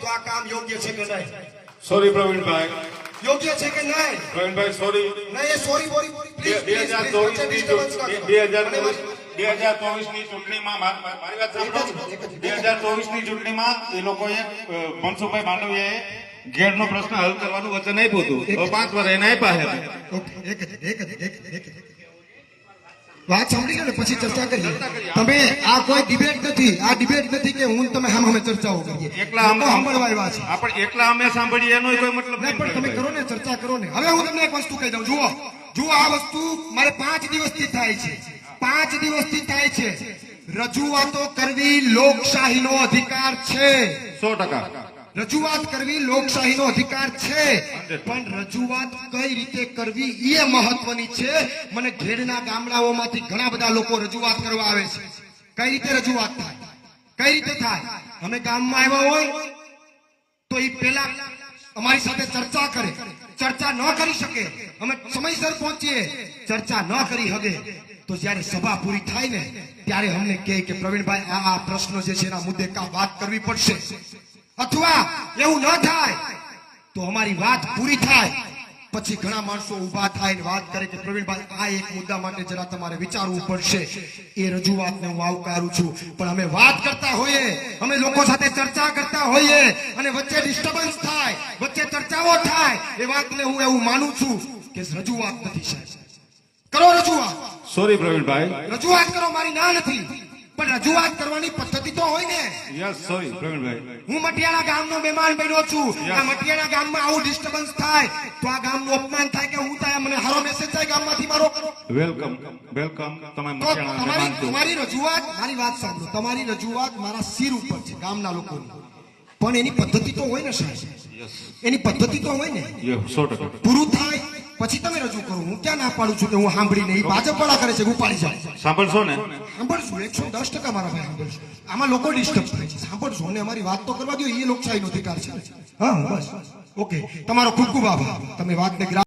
તો આ કામ યોગ્ય છે કે નહીં? સોરી પ્રવીણભાઈ, યોગ્ય છે કે નહીં? પ્રવીણભાઈ સોરી. નહીં એ સોરી બોરી 2024 ની ચૂંટણીમાં મારી વાત સાંભળો. 2024 ની ચૂંટણીમાં એ લોકોએ મનસુખભાઈ માંડવિયાએ ઘેરનો પ્રશ્ન હલ કરવાનું વચન આપ્યું હતું. 5 વર્ષ એને આપ્યા છે. વાત સાંભળી ને પછી ચર્ચા કરીએ. તમે આ કોઈ ડિબેટ નથી, આ ડિબેટ નથી કે હું તમે સામે ચર્ચાઓ કરીએ. એકલા સાંભળવા આવ્યા છે. આપણે એકલા અમે સાંભળીએ એનો કોઈ મતલબ નહીં, પણ તમે કરો ને, ચર્ચા કરો ને. હવે હું તમને એક વસ્તુ કહી દઉં. જુઓ આ વસ્તુ મારે 5 દિવસથી થાય છે. 5 દિવસથી થાય છે. રજૂઆતો કરવી લોકશાહીનો અધિકાર છે. 100%. રજૂઆત કરવી લોકશાહીનો અધિકાર છે, પણ રજૂઆત કઈ રીતે કરવી એ મહત્વની છે. મને ઘેરના ગામડાઓમાંથી ઘણા બધા લોકો રજૂઆત કરવા આવે છે. કઈ રીતે રજૂઆત થાય, કઈ રીતે થાય? અમે ગામમાં આવ્યા હોય તો એ પેલા અમારી સાથે ચર્ચા કરે. ચર્ચા ન કરી શકે, અમે સમયસર પહોંચીએ. ચર્ચા ન કરી શકે તો જયારે સભા પૂરી થાય ને ત્યારે અમને કહે કે પ્રવીણભાઈ આ પ્રશ્નો જે છે એના મુદ્દે વાત કરવી પડશે. અથવા એવું ન થાય તો અમારી વાત પૂરી થાય પછી ઘણા માણસો ઉભા થાય ને વાત કરે કે પ્રવીણભાઈ આ એક મુદ્દા માટે જરા તમારે વિચારવું પડશે. એ રજૂઆતને હું આવકારું છું, પણ અમે વાત કરતા હોઈએ, અમે લોકો સાથે ચર્ચા કરતા હોઈએ અને વચ્ચે ડિસ્ટર્બન્સ થાય, વચ્ચે ચર્ચાઓ થાય, એ વાતને હું એવું માનું છું કે રજૂઆત નથી. સાહેબ કરો રજૂઆત. સોરી પ્રવીણભાઈ, રજૂઆત કરો, મારી ના નથી, પણ રજૂઆત કરવાની પદ્ધતિ તો હોય ને. Yes sorry Pravinbhai. હું મટિયાણા ગામનો મહેમાન બન્યો છું. આ મટિયાણા ગામમાં આવું ડિસ્ટર્બન્સ થાય તો આ ગામનું અપમાન થાય કે હું થાય, મને હારો મેસેજ થાય ગામમાંથી મારો. Welcome welcome. તમે મટિયાણા તમારી રજૂઆત, મારી વાત સાંભળો, તમારી રજૂઆત મારા સિર ઉપર છે ગામના લોકોની, પણ એની પદ્ધતિ તો હોય ને સાહેબ. એની પદ્ધતિ તો હોય ને. 100%. પૂરું થાય પછી તમે રજૂ કરો. હું ક્યાં ના પાડું છું કે હું સાંભળી નહીં. ભાજપ વાળા કરે છે ઉપાડી જાય. સાંભળશો ને? સાંભળશું 110% મારા ભાઈ સાંભળશું. આમાં લોકો ડિસ્ટર્બ થાય છે. સાંભળશું અને અમારી વાત તો કરવા દો. એ લોકશાહીનો અધિકાર છે. હા બસ ઓકે. તમારો ખૂબ ખૂબ આભાર. તમે વાતને